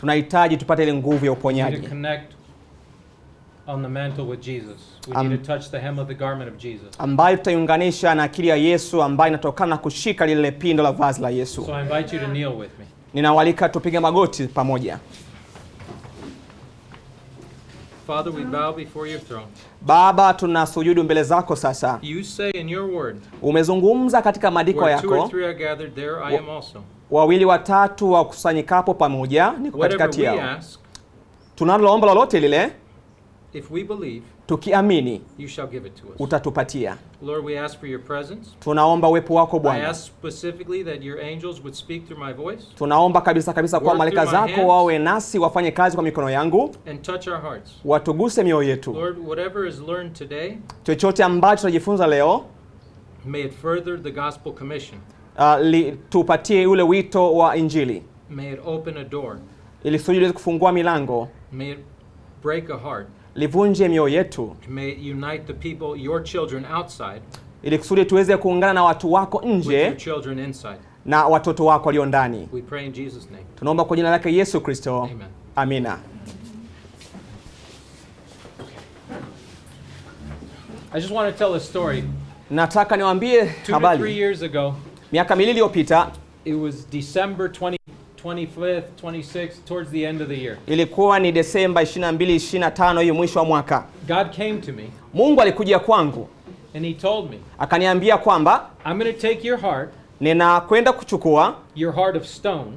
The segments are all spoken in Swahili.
Tunahitaji tupate ile nguvu ya uponyaji. On the mantle with Jesus. We need to touch the hem of the garment of Jesus. Ambayo tutaiunganisha na akili ya Yesu ambayo inatokana na kushika lile pindo la vazi la Yesu. So I invite you to kneel with me. Ninawaalika tupige magoti pamoja. Father, we bow before your throne. Baba, tunasujudu mbele zako sasa. You say in your word. Umezungumza katika maandiko yako. 2 or 3 are gathered, there I am also. Wawili watatu wakusanyikapo pamoja niko katikati yao. Tunaloomba lolote lile, if we believe, tukiamini, you shall give it to us. Utatupatia. Lord, we ask for your presence. Tunaomba uwepo wako Bwana. I ask specifically that your angels would speak through my voice. Tunaomba kabisa kwa malaika zako wawe nasi, wafanye kazi kwa mikono yangu. And touch our hearts. Watuguse mioyo yetu. Lord, whatever is learned today, chochote ambacho tunajifunza leo, may it further the gospel commission. Tupatie ule wito wa Injili. May it open a door. Ili tuweze kufungua milango. May it break a heart. Livunje mioyo yetu. May it unite the people, your children outside. Ili kusudi tuweze kuungana na watu wako nje. With your children inside. Na watoto wako walio ndani. We pray in Jesus' name. Tunaomba kwa jina lake Yesu Kristo. Amen. Amina. I just want to tell a story. Nataka niwaambie habari. 2 to 3 years ago. Miaka miwili iliyopita. It was December 25th, 26th, towards the end of the year. Ilikuwa ni Desemba 22, 25 hiyo mwisho wa mwaka. God came to me. Mungu alikuja kwangu. And he told me. Akaniambia kwamba I'm going to take your heart. Ninakwenda kuchukua your heart of stone.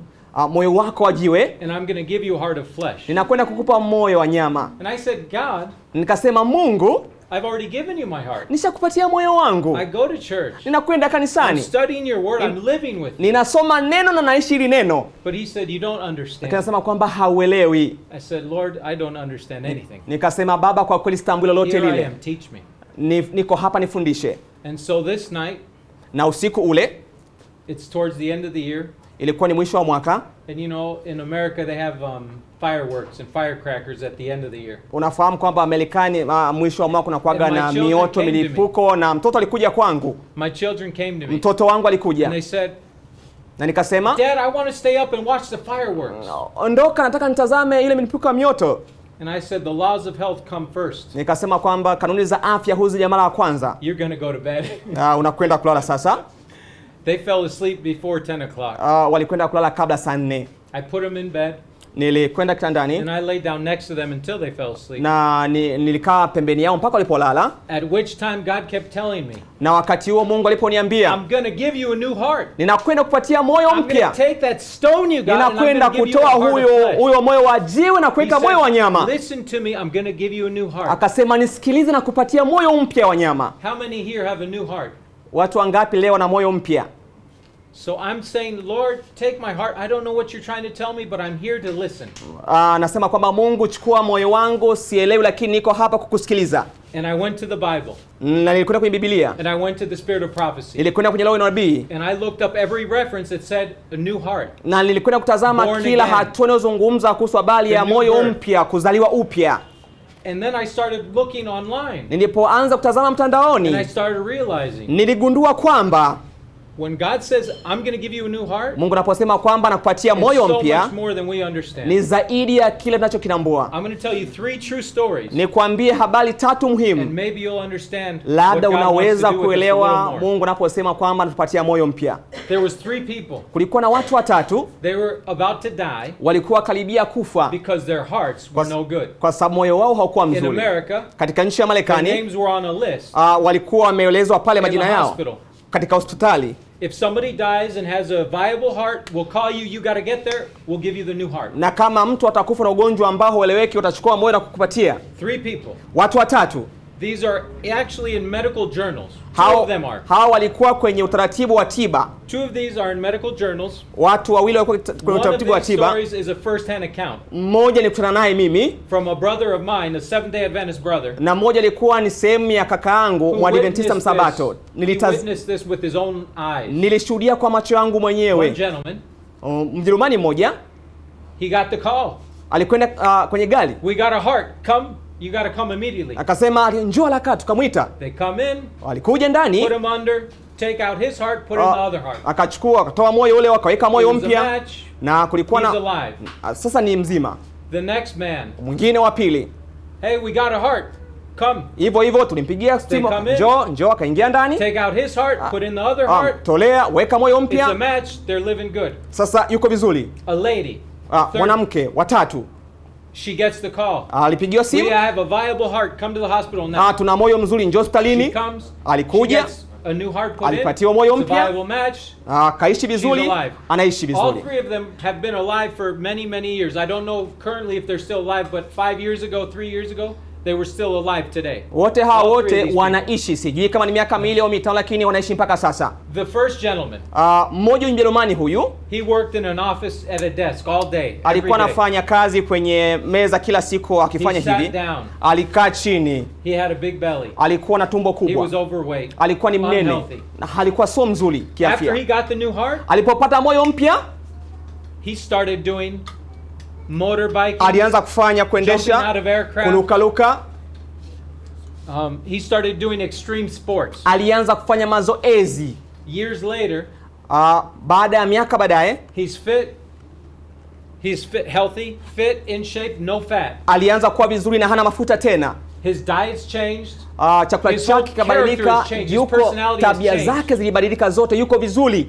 Moyo wako wa jiwe. And I'm going to give you a heart of flesh. Ninakwenda kukupa moyo wa nyama. And I said, God. Nikasema Mungu. I've already given you my heart. Nishakupatia moyo wangu. I go to church. Ninakwenda kanisani. I'm studying your word. I'm living with you. Ninasoma neno na naishi hili neno. But he said you don't understand. Akasema kwamba hauelewi. I said, Lord, I don't understand anything. Nikasema Baba, kwa kweli sitambui lolote lile. Here I am, teach me. Niko hapa nifundishe. And so this night, na usiku ule, it's towards the end of the year. Ilikuwa ni mwisho wa mwaka. And you know, in America they have fireworks and firecrackers at the end of the year. Unafahamu kwamba Marekani mwisho wa mwaka kuna kuaga na mioto, milipuko, na mtoto alikuja kwangu. My children came to me. Mtoto wangu alikuja. And they said, na nikasema, Dad, I want to stay up and watch the fireworks. Ondoka, nataka nitazame ile milipuko ya mioto. And I said, the laws of health come first. Nikasema kwamba kanuni za afya huzi mara ya kwanza. You're going to go to bed. Unakwenda kulala sasa. They fell asleep before 10 o'clock. Walikwenda kulala kabla saa 4. I put them in bed. Nilikwenda kitandani. And I laid down next to them until they fell asleep. Na nilikaa pembeni yao mpaka walipolala. At which time God kept telling me. Na wakati huo Mungu aliponiambia, I'm going to give you a new heart. Ninakwenda kupatia moyo mpya. I'm going to take that stone you got. Ninakwenda kutoa huyo moyo wa jiwe na kuweka moyo wa nyama. Listen to me, I'm going to give you a new heart. Akasema nisikilize na kupatia moyo mpya wa nyama. How many here have a new heart? Watu wangapi leo na moyo mpya? So I'm saying, Lord, take my heart. I don't know what you're trying to tell me, but I'm here to listen. Nasema kwamba Mungu, chukua moyo wangu, sielewi lakini niko hapa kukusikiliza. And I went to the Bible. Na nilikwenda kwenye Biblia. And I went to the spirit of prophecy. Nilikwenda kwenye roho ya nabii. And I looked up every reference that said a new heart. Na nilikwenda kutazama kila hatua inayozungumza kuhusu habari ya moyo mpya, kuzaliwa upya. And then I started looking online. Nilipoanza kutazama mtandaoni, and I started realizing, niligundua kwamba when God says I'm going to give you a new heart, Mungu anaposema kwamba nakupatia moyo mpya, ni zaidi ya kile tunachokitambua. I'm going to tell you 3 true stories. Nikwambie habari 3 muhimu. And maybe you'll understand. Labda unaweza kuelewa Mungu anaposema kwamba anatupatia moyo mpya. There was 3 people. Kulikuwa na watu 3. They were about to die. Walikuwa karibia kufa. Because their hearts were no good. Kwa sababu moyo wao haukuwa mzuri. In America, katika nchi ya Marekani, their names were on a list. Walikuwa wameelezwa pale majina yao. Katika hospitali. If somebody dies and has a viable heart, we'll call you. You got to get there. We'll give you the new heart. Na kama mtu atakufa na ugonjwa ambao hueleweki, utachukua moyo na kukupatia. 3 people. Watu 3. These are actually in medical journals. 2 of them are. Hao walikuwa kwenye utaratibu wa tiba. 2 of these are in medical journals. Watu wawili walikuwa kwenye utaratibu wa tiba. One of these stories is a first-hand account. Mmoja nilikutana naye mimi. From a brother of mine, a Seventh-day Adventist brother. Na mmoja alikuwa ni sehemu ya kakaangu Mwadventista Msabato. Witnessed this with his own eyes. Nilishuhudia kwa macho yangu mwenyewe. One gentleman. Mjerumani mmoja. He got the call. Alikwenda kwenye gari. We got a heart. Come. You got to come immediately. Akasema njoo haraka, tukamwita. They come in. Walikuja ndani. Put him under. take out his heart, put in the other heart. Akachukua, akatoa moyo ule, akaweka moyo mpya, na kulikuwa na sasa ni mzima. The next man, mwingine wa pili, hey, we got a heart, come. Hivyo tulimpigia simu, njoo, akaingia ndani. Take out his heart, put in the other heart. Tolea, weka moyo mpya. It's a match, they're living good. Sasa yuko vizuri. A lady, mwanamke wa tatu, she gets the call. Alipigiwa simu. We have a viable heart, come to the hospital now. Tuna moyo mzuri, njoo hospitalini. She comes, alikuja, a new heart put alipatiwa moyo mpya, kaishi vizuri, anaishi vizuri. All three of them have been alive for many, many years. I don't know currently if they're still alive, but 5 years ago, 3 years ago, they were still alive today. Wote hao wote wanaishi, sijui kama ni miaka 2 au 5, lakini wanaishi mpaka sasa. The first gentleman, mmoja Mjerumani huyu, he worked in an office at a desk all day. Alikuwa anafanya kazi kwenye meza kila siku akifanya hivi. Alikaa chini. He had a big belly. Alikuwa na tumbo kubwa. He was overweight. Alikuwa ni mnene. Na alikuwa so mzuri kiafya. After he got the new heart, alipopata moyo mpya, he started doing motorbiking. Alianza kufanya kuendesha, kulukaluka. He started doing extreme sports. Alianza kufanya mazoezi. Years later, baada ya miaka baadaye, he's fit, healthy, fit, in shape, no fat. Alianza kuwa vizuri na hana mafuta tena. His diet's changed. Chakula chake kikabadilika, yuko tabia zake zilibadilika zote, yuko vizuri.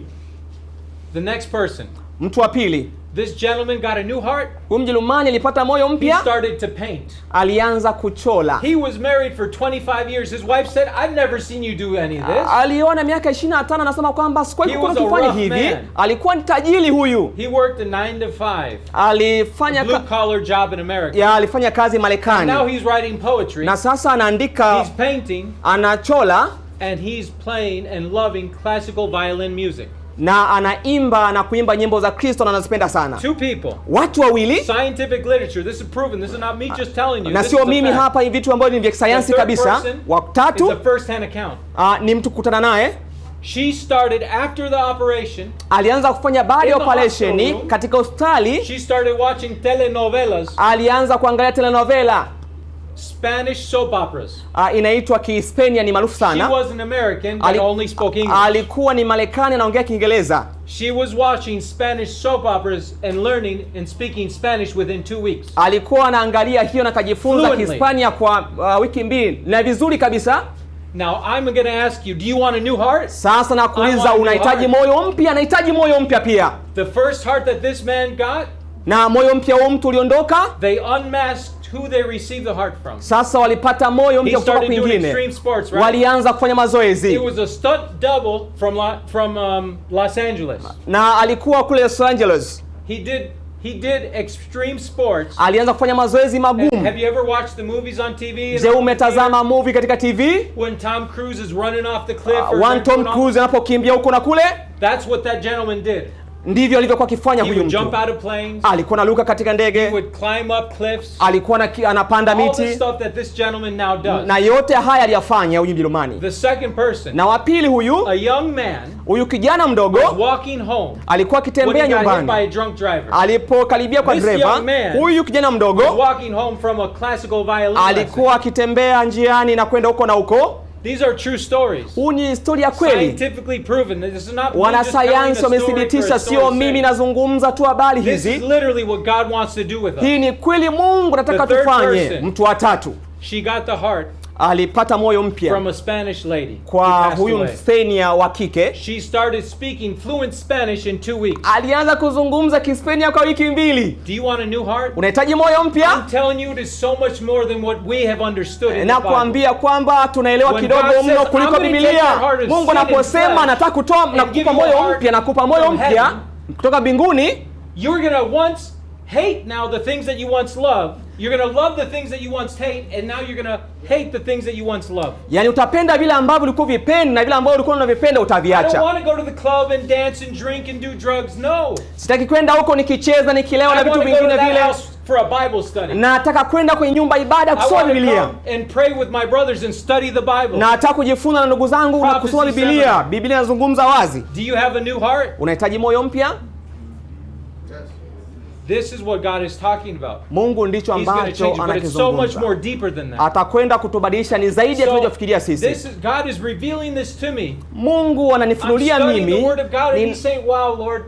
The next person, mtu wa pili, this gentleman got a new heart. Huyu Mjerumani alipata moyo mpya. He started to paint. Alianza kuchola. He was married for 25 years. His wife said, "I've never seen you do any of this." Aliona miaka 25, anasema kwamba sikuwahi kuona ukifanya hivi. Alikuwa ni tajiri huyu. He worked a 9 to 5. Alifanya blue collar job in America. Alifanya kazi Marekani. Now he's writing poetry. Na sasa anaandika. He's painting. Anachola. And he's playing and loving classical violin music. Na anaimba na kuimba nyimbo za Kristo na anazipenda sana. Two people. Watu wawili. Scientific literature. This is proven. This is not me just telling you. Na sio mimi hapa, hivi vitu ambavyo ni vya sayansi kabisa. Watatu. It's a first hand account. Ni mtu kukutana naye. She started after the operation. Alianza kufanya baada ya operation katika hospitali. She started watching telenovelas. Alianza kuangalia telenovela. Spanish soap operas. Inaitwa Kihispania, ni maarufu sana. She was an American but only spoke English. Alikuwa ni Marekani anaongea Kiingereza. She was watching Spanish soap operas and learning and speaking Spanish within 2 weeks. Alikuwa anaangalia hiyo na kujifunza Kihispania kwa wiki 2 na vizuri kabisa. Now I'm going to ask you, do you want a new heart? Sasa nakuuliza, unahitaji moyo mpya? Anahitaji moyo mpya pia. The first heart that this man got, na moyo mpya huo mtu uliondoka, they unmasked who they received the heart from. Sasa walipata moyo mpya kutoka kwingine. Walianza kufanya mazoezi. He was a stunt double from Los Angeles. Na alikuwa kule Los Angeles. He did extreme sports. Alianza kufanya mazoezi magumu. Have you ever watched the movies on TV? Je, umetazama movie katika TV? When Tom Cruise is running off the cliff Tom Cruise anapokimbia huko na kule? That's what that gentleman did. Ndivyo alivyokuwa akifanya huyu mtu. Jump out of planes. Alikuwa anaruka katika ndege. He would climb up cliffs. Alikuwa anapanda miti. All the stuff that this gentleman now does. Na yote haya aliyafanya huyu Mjerumani. The second person. Na wa pili huyu, a young man. Huyu kijana mdogo was walking home. Alikuwa akitembea nyumbani. By a drunk driver. Alipokaribia kwa driver, huyu kijana mdogo was walking home from a classical violin. Alikuwa akitembea njiani na kwenda huko na huko. These are true stories. Huu ni historia kweli. Scientifically proven. This is not wanasayansi wamethibitisha, sio mimi nazungumza tu habari hizi. This is literally what God wants to do with us. Hii ni kweli Mungu anataka tufanye. Mtu wa tatu. She got the heart. Alipata moyo mpya from a Spanish lady. Kwa huyu Mspania wa kike. She started speaking fluent Spanish in 2 weeks. Alianza kuzungumza Kihispania kwa wiki 2. Do you want a new heart? Unahitaji moyo mpya? I'm telling you, it is so much more than what we have understood in the Bible. Nakwambia kwamba tunaelewa kidogo mno kuliko Biblia. Mungu anaposema anataka kutoa na kukupa moyo mpya na kukupa moyo mpya kutoka mbinguni, you're going to once hate now the things that you once loved. You're going to love the things that you once hate, and now you're going to hate the things that you once loved. Yani utapenda vile ambavyo ulikuwa vipenda na vile ambavyo ulikuwa unavipenda utaviacha. I don't want to go to the club and dance and drink and do drugs. No. Sitaki kwenda huko nikicheza nikilewa na vitu vingine vile. For a Bible study. Nataka kwenda kwenye nyumba ibada kusoma Biblia. And pray with my brothers and study the Bible. Nataka kujifunza na ndugu zangu na kusoma Biblia. Biblia inazungumza wazi. Do you have a new heart? Unahitaji moyo mpya? This is what God is talking about. Mungu ndicho He's going to ambacho change it, but it's so much anakizungumza. more deeper than that. Atakwenda kutubadilisha, ni zaidi ya tunavyofikiria sisi. God is revealing this to me. Mungu I'm ananifunulia studying mimi. the Word of God and He's saying, wow, Lord,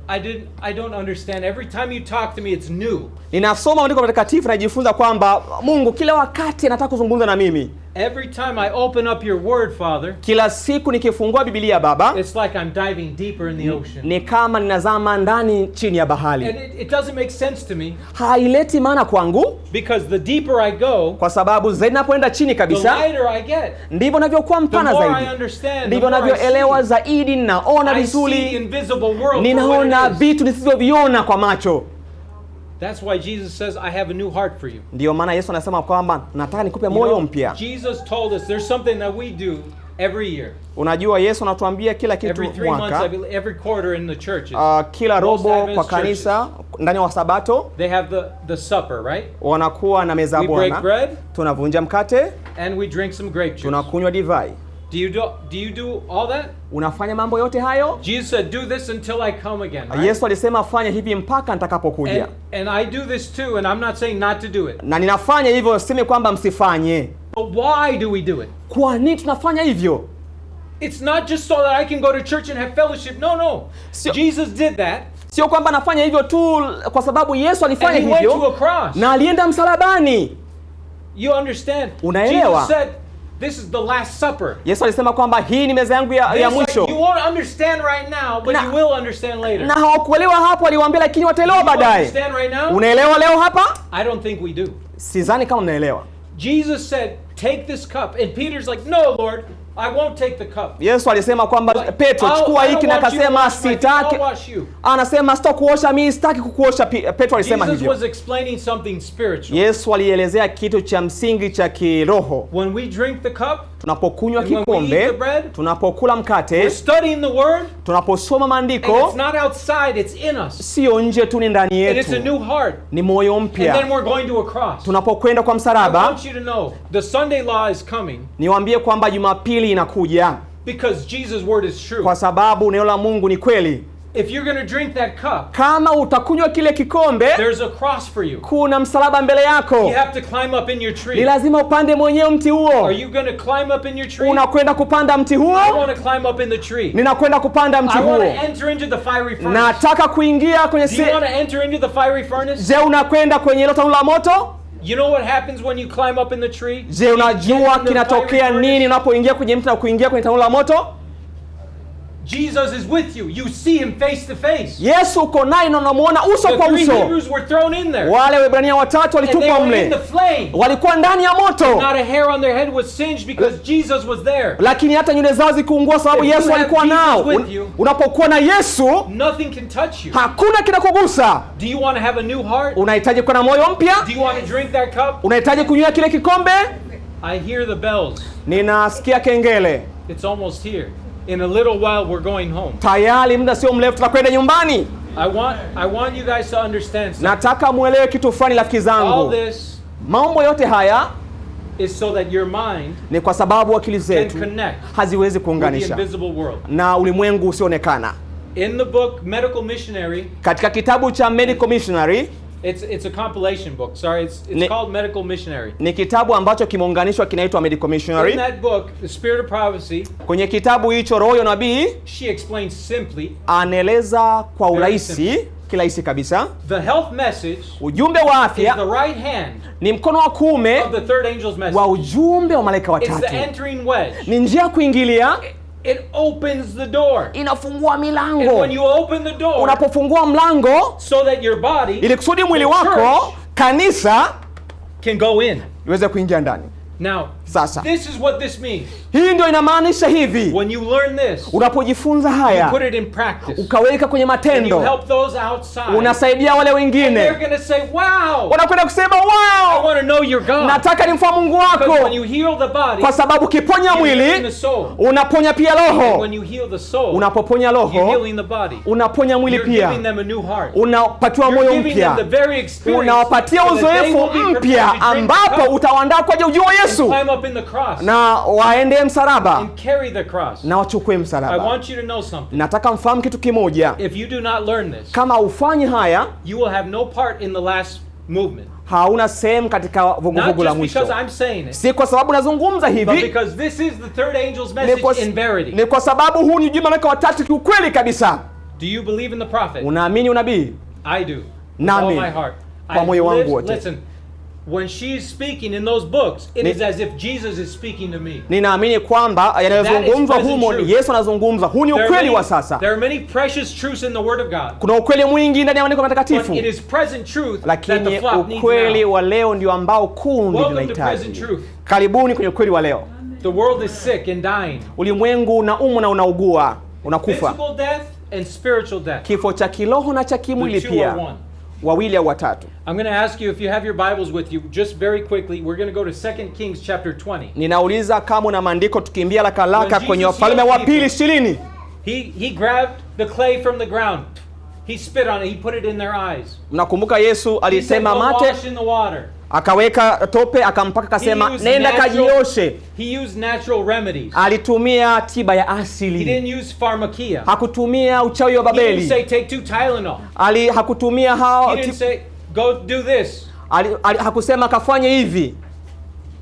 I don't understand. Every time you talk to me, it's new. Ninasoma maandiko matakatifu na najifunza kwamba Mungu kila wakati anataka kuzungumza na mimi. Every time I open up your word, Father, Kila siku nikifungua Biblia Baba, it's like I'm diving deeper in the ocean. ni kama ninazama ndani chini ya bahari. And it doesn't make sense to me Haileti maana kwangu, because the deeper I go, kwa sababu zaidi napoenda chini the kabisa, lighter I get. ndivyo navyokuwa The mpana more I zaidi, understand, the ndivyo more I navyoelewa see. zaidi, ninaona I see vizuri, invisible world for what ninaona it is. vitu nisivyoviona kwa macho. That's why Jesus says, I have a new heart for you. Ndiyo maana Yesu anasema kwamba nataka nikupe moyo mpya. Jesus told us there's something that we do every year. Unajua Yesu anatuambia kila kitu Every 3 months, mwaka, every quarter in the churches. kila Most robo Adventist kwa kanisa ndani wa Sabato They have the supper, right? wanakuwa na meza We break Bwana. bread Tunavunja mkate, and we drink some grape juice. tunakunywa divai. Do you do all that? Unafanya mambo yote hayo? Jesus said, do this until I come again. Right? Yesu alisema fanya hivi mpaka nitakapokuja. And I do this too, and I'm not saying not to do it. Na ninafanya hivyo, sisemi kwamba msifanye. But why do we do it? Kwa nini tunafanya hivyo? It's not just so that I can go to church and have fellowship. No. Sio- Jesus did that. Sio kwamba nafanya hivyo tu kwa sababu Yesu alifanya And he went to a hivyo cross. na alienda msalabani. You understand? Unaelewa? Jesus said, this is the last supper. Yesu alisema kwamba hii ni meza yangu ya You mwisho. won't understand right now, but Na- you will understand later. Na hawakuelewa hapo, aliwaambia lakini wataelewa You baadaye. understand right now? Unaelewa leo hapa? I don't think we do. Sidhani kama mnaelewa. Jesus said, take this cup. And Peter's like, no, Lord, I won't take the cup. Yesu alisema kwamba Petro, chukua hiki, na akasema sitaki. Anasema sitakuosha mimi, sitaki kukuosha. Petro alisema Jesus hivyo. was explaining something spiritual. Yesu alielezea kitu cha msingi cha kiroho. When we drink the cup, Tunapokunywa And when we kikombe, eat the bread, tunapokula we're mkate, studying the word, tunaposoma and it's maandiko, not outside, it's in us. sio nje tu, ni ndani And it's a yetu, new heart. ni moyo And then mpya. we're going to a cross. Tunapokwenda kwa I msalaba, want you to know, the Sunday law is coming niwaambie kwamba Jumapili inakuja, because Jesus' word is true. kwa sababu neno la Mungu ni kweli. If you're going to drink that cup, Kama utakunywa kile kikombe, there's a cross for you. kuna msalaba mbele yako. You have to climb up in your Ni tree. lazima upande mwenyewe mti huo. Are you going to climb up in your tree? Unakwenda kupanda mti I huo? want to climb up in the tree. Ninakwenda kupanda mti I want huo. to enter into the fiery furnace. Nataka kuingia kwenye Do you want to enter into the fiery furnace? Je, unakwenda kwenye hilo tanuru la moto? You know what happens when you climb up in the tree? Je, You unajua get in the kinatokea fiery nini furnace. unapoingia kwenye mti na kuingia kwenye tanuru la moto? Jesus is with you. You see him face to face. Yesu uko naye na unamuona uso The kwa 3 uso. Hebrews were thrown in there. Wale Waebrania watatu And they walitupwa were in the mle, flame. walikuwa ndani ya moto, Not a hair on their head was singed because Jesus was there. lakini hata nywele zao zikuungua sababu If you Yesu have alikuwa Jesus nao. with you, Unapokuwa na Yesu, Nothing can touch you. hakuna kinakugusa. Do you want to have a new heart? Unahitaji kuwa na moyo mpya? Do you want to drink that cup? Unahitaji kunywa kile kikombe? I hear the bells. Ninasikia kengele. It's almost here. In a little while we're going home. Tayari muda sio mrefu tutakwenda nyumbani. I want you guys to understand something. Nataka muelewe kitu fulani rafiki All zangu. this Mambo yote haya is so that your mind ni kwa sababu akili can zetu connect haziwezi with the kuunganisha invisible world. na ulimwengu usioonekana. In the book Medical Missionary, Katika kitabu cha Medical Missionary, it's a compilation book. Sorry, it's Ni- called Medical Missionary. ni kitabu ambacho kimeunganishwa kinaitwa Medical In Missionary. that book, The Spirit of Prophecy, Kwenye kitabu hicho roho ya nabii she explains simply anaeleza kwa Very urahisi, kirahisi kabisa. the health message Ujumbe wa is afya the right hand ni mkono wa kuume of the third angel's wa message. ujumbe wa malaika It's the watatu. entering wedge. Ni njia ya kuingilia, It opens the door. inafungua And milango. when you open the door, Unapofungua mlango so that your body, ili kusudi mwili the wako, church, kanisa, can go in. iweze kuingia ndani. Now, Sasa this is what this means. hii ndio inamaanisha hivi, When you learn this, unapojifunza you haya put it in practice. ukaweka kwenye And you matendo, help those outside. unasaidia wale They're wengine, going to say, wow, wanakwenda kusema I wow, want to know your God. nataka nimfahamu Mungu Because when wako, you heal the body, kwa sababu ukiponya you're healing mwili the soul. unaponya pia And roho. when you heal the soul, Unapoponya you're roho healing the body. unaponya mwili You're giving pia, them a new heart. unapatiwa You're moyo giving them the mpya, very experience unawapatia so that they uzoefu will be prepared mpya to drink the ambapo cup utawaandaa kwa ajili ya ujio wa and Yesu climb up up in the cross na waende msalaba and carry the cross. na wachukue I msalaba. want you to know something. Nataka mfahamu kitu kimoja. If you do not learn this, Kama ufanyi haya, you will have no part in the last movement. hauna sehemu katika Not vuguvugu la just because mwisho. I'm saying it, Si kwa sababu nazungumza but hivi, because this is the third angel's ni message in verity. ni kwa sababu huu ni ujumbe wa malaika watatu kiukweli kabisa. Do you believe in the prophet? Unaamini unabii? I do. With Nami, all my heart. kwa moyo wangu wote. Listen, when she's speaking in those books, it Ni- is as if Jesus is speaking to me. Ninaamini kwamba yanayozungumzwa present humo ni truth. Yesu anazungumza. Huu ni ukweli wa sasa. There are many precious truths in the Word of God. Kuna ukweli mwingi ndani ya maandiko But matakatifu, it is present truth that the lakini flock needs ukweli now. wa leo ndio ambao kundi Welcome to linahitaji. present truth. Karibuni kwenye ukweli wa leo. The world is sick and dying. Ulimwengu unaumwa na unaugua, unakufa. Physical death and spiritual death. Kifo cha kiroho na cha kimwili The two are pia, one. wawili au watatu. I'm going to ask you if you have your Bibles with you, just very quickly, we're going to go to 2 Kings chapter 20. Ninauliza kama una maandiko, tukimbia haraka haraka When kwenye Jesus Wafalme wa healed Pili people, 20. He grabbed the clay from the ground. He spit on it. He put it in their eyes. Mnakumbuka Yesu He said, alisema "Go mate, wash in the water." akaweka tope, akampaka, akasema He used nenda natural- kajioshe. He used natural remedies. Alitumia tiba ya He asili, didn't use pharmakia. hakutumia uchawi wa He didn't Babeli. say take 2 Tylenol. Hakutumia He didn't say go do this. hakusema kafanye hivi.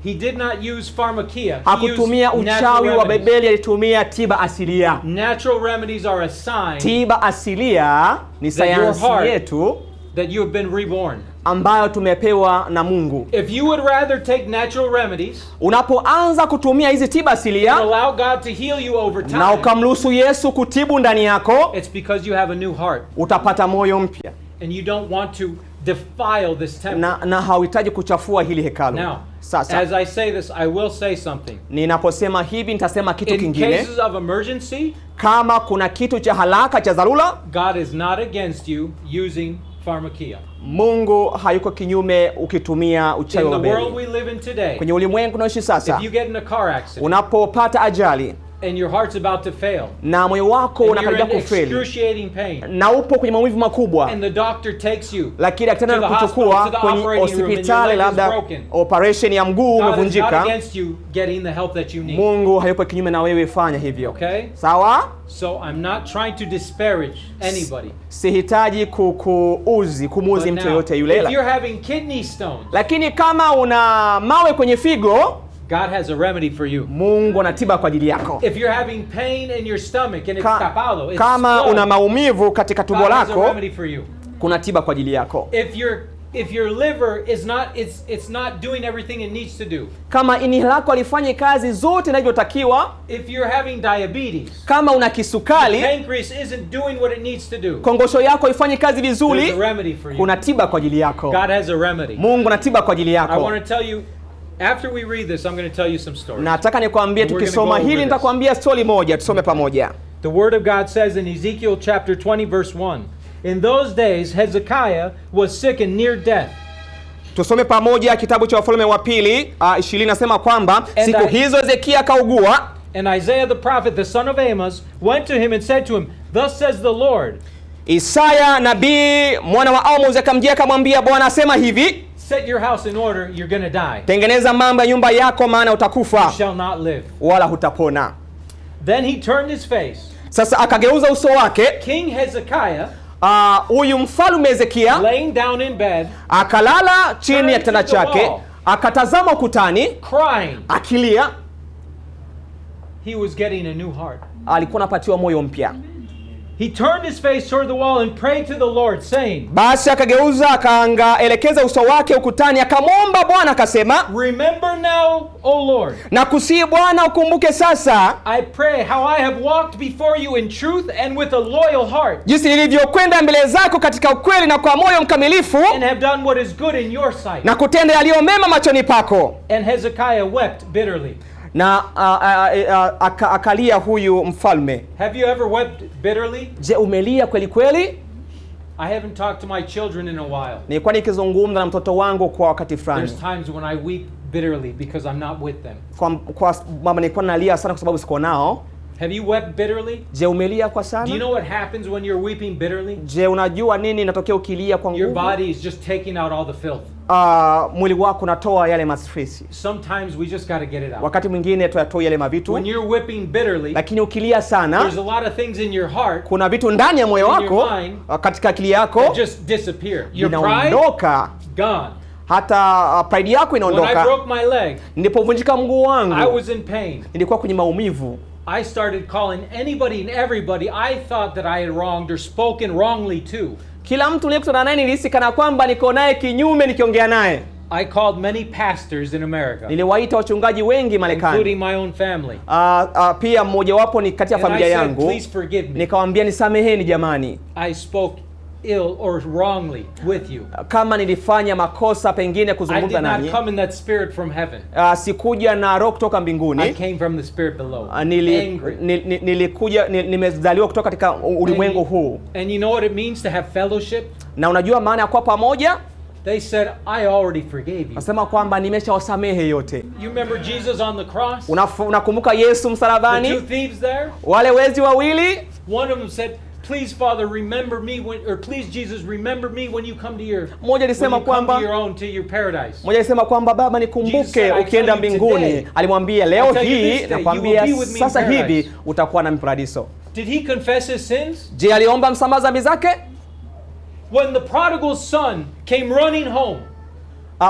He did not use pharmakia. He Hakutumia used natural uchawi wa remedies. Babeli, alitumia tiba asilia. Natural remedies are a sign Tiba asilia ni That your sayansi heart- yetu that you have been reborn. ambayo tumepewa na Mungu. If you would rather take natural remedies Unapoanza kutumia hizi tiba and asilia allow God to heal you over na time, ukamruhusu Yesu kutibu ndani yako, it's because you have a new heart utapata moyo mpya and you don't want to defile this temple. na hauhitaji kuchafua hili hekalu. Now, Sasa as I say this, I will say something. ninaposema hivi nitasema kitu In kingine. cases of emergency, Kama kuna kitu cha haraka cha dharura, God is not against you using pharmakia. Mungu hayuko kinyume ukitumia uchawi In wa the world Babeli. we live in today, Kwenye ulimwengu unaoishi sasa, if you get in a car accident unapopata ajali and your heart's about to fail, na moyo wako and you're unakaribia in kufeli excruciating pain, na upo kwenye maumivu makubwa, and the doctor takes you, lakini daktari to the anakuchukua hospital, to the kwenye operating room, and your hospitali, leg is labda broken. operation ya mguu God is not umevunjika, against you getting the help that you need. Mungu hayupo kinyume na wewe, fanya hivyo. Okay? Sawa? So I'm not trying to disparage anybody. Sihitaji kumuuzi But mtu now, yoyote if yule, you're having kidney stones, lakini kama una mawe kwenye figo, God has a remedy for you. Mungu ana tiba kwa ajili yako. If you're having pain in your stomach and it's tapado, it's Kama swelled, una maumivu katika tumbo God has a lako, remedy for you. kuna tiba kwa ajili yako. If your liver is not it's not doing everything it needs to do. Kama ini lako alifanye kazi zote inavyotakiwa, If you're having diabetes, kama una the kisukari, pancreas isn't doing what it needs to do. kongosho yako ifanye kazi There's a vizuri, remedy for you. kuna tiba kwa ajili yako. God has a remedy. Mungu ana tiba kwa ajili I yako. want to tell you, after we read this, I'm going to tell you some stories. Nataka nikwambie, And we're tukisoma gonna go over hili this. nitakwambia story moja, tusome pamoja. The Word of God says in Ezekiel chapter 20, verse 1, in those days Hezekiah was sick and near death. Tusome pamoja kitabu cha Wafalme wa Pili 20, nasema kwamba siku hizo Hezekia akaugua, And Isaiah the prophet, the son of Amos, went to him and said to him, thus says the Lord, Isaya nabii mwana wa Amos akamjia akamwambia, Bwana asema hivi, set your house in order, you're going to die. tengeneza mambo ya nyumba yako, maana You utakufa shall not live. wala hutapona. Then he turned his face. Sasa akageuza uso wake, King Hezekiah, huyu mfalme Hezekia laying down in bed, akalala chini ya kitanda Turned to the chake, wall. akatazama ukutani crying. akilia. He was getting a new heart. Alikuwa anapatiwa moyo mpya. He turned his face toward the wall and prayed to the Lord, saying, Basi akageuza akaelekeza uso wake ukutani, akamwomba Bwana akasema, remember now, O Lord, na kusihi Bwana ukumbuke sasa I pray how I have walked before you in truth and with a loyal heart, jinsi nilivyokwenda mbele zako katika ukweli na kwa moyo mkamilifu, and have done what is good in your sight. na kutenda yaliyo mema machoni pako. And Hezekiah wept bitterly. Na akalia huyu mfalme. Have you ever wept bitterly? Je, umelia kweli kweli? I haven't talked to my children in a while. Nilikuwa nikizungumza na mtoto wangu kwa wakati fulani. There's times when I weep bitterly because I'm not with them. Kwa mama nilikuwa nalia sana kwa sababu siko nao. Have you wept bitterly? Je, umelia kwa Do you sana? know what happens when you're weeping bitterly? Je, unajua nini inatokea ukilia kwa Your nguvu? body is just taking out all the filth. Mwili wako unatoa yale masifisi. Sometimes we just got to get it out. Wakati mwingine tuyatoa yale mavitu. When you're weeping bitterly, Lakini ukilia sana, there's a lot of things in your heart kuna vitu ndani ya moyo in your wako, mind katika akili yako that just disappear. Your pride, inaondoka, gone. hata pride yako When I inaondoka. broke my leg, Nilipovunjika mguu I wangu, was in pain. nilikuwa kwenye maumivu. I started calling anybody and everybody I thought that I had wronged or spoken wrongly to. Kila mtu niliyekutana naye nilihisi kana kwamba niko naye kinyume nikiongea naye. I called many pastors in America, Niliwaita wachungaji wengi Marekani. including my own family. Pia mmoja wapo ni kati ya And I familia said, yangu. please forgive me. Nikamwambia nisameheni jamani, I spoke ill or wrongly with you. kama nilifanya makosa pengine I kuzungumza did not nanyi. come in that spirit from heaven. Sikuja na roho kutoka I mbinguni. came from the spirit below. Angry. Nilikuja nimezaliwa kutoka katika ulimwengu huu. And you know what it means to have fellowship? Na unajua maana ya kuwa pamoja? They said, I already forgave you. Nasema kwamba nimeshawasamehe yote. You remember Jesus on the cross? Unakumbuka Yesu The msalabani? two thieves there? Wale wezi wawili, One of them said, please Father remember me when, or please Jesus remember me when you come to your, mmoja alisema when you come to kwamba your own, to your paradise. mmoja alisema kwamba Baba Jesus nikumbuke said, I ukienda tell you mbinguni. today, Alimwambia I leo tell you hii this day, nakwambia you will be with me in sasa paradise. hivi utakuwa na paradiso. Did he confess his sins? Je, aliomba msamaha dhambi zake? When the prodigal son came running home,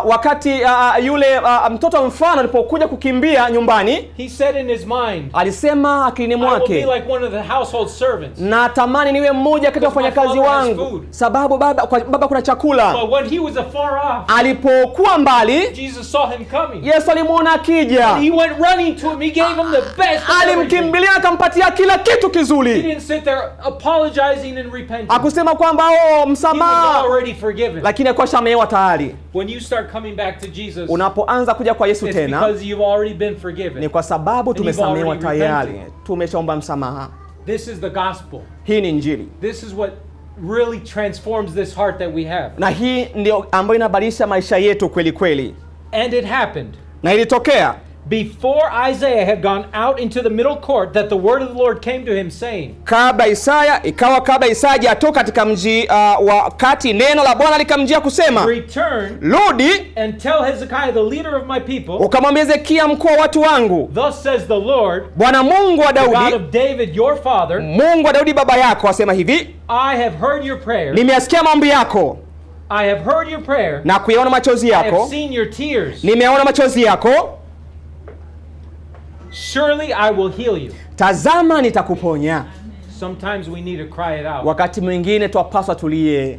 Wakati yule mtoto mfano alipokuja kukimbia nyumbani, he said in his mind, alisema akilini I will be mwake, like one of the household servants. na tamani niwe mmoja kati ya wafanyakazi wangu, sababu baba kuna chakula. But when he was afar off, Alipokuwa mbali, Jesus saw him coming. Yesu alimuona akija. He went running to him. He gave him the best of everything. Alimkimbilia akampatia kila kitu He kizuri. didn't sit there apologizing and repenting. Akusema kwamba He was msamaha, already forgiven. lakini alikuwa shamehewa tayari. When you start coming back to Jesus, Unapoanza kuja kwa Yesu it's tena, because you've already been ni forgiven. kwa sababu tumesamehewa you've already tayari, repented. tumeshaomba msamaha. This is the gospel. Hii ni Injili, This is what really transforms this heart that we have. na hii ndio ambayo inabadilisha maisha yetu kweli kweli. And it happened Na ilitokea before Isaiah had gone out into the middle court that the word of the Lord came to him saying, kabla Isaya hajatoka katika mji wa kati, neno la Bwana likamjia kusema, return rudi and tell Hezekiah the leader of my people, ukamwambia Hezekia mkuu wa watu wangu, thus says the Lord, Bwana Mungu wa God Daudi, of David your father, Mungu wa Daudi baba yako asema hivi, I have heard your prayer. nimeyasikia maombi yako I have heard your prayer. na kuyaona machozi I have yako, seen your tears. nimeona machozi yako, Surely I will heal you. tazama nitakuponya. Sometimes we need to cry it out. Wakati mwingine twapaswa tulie.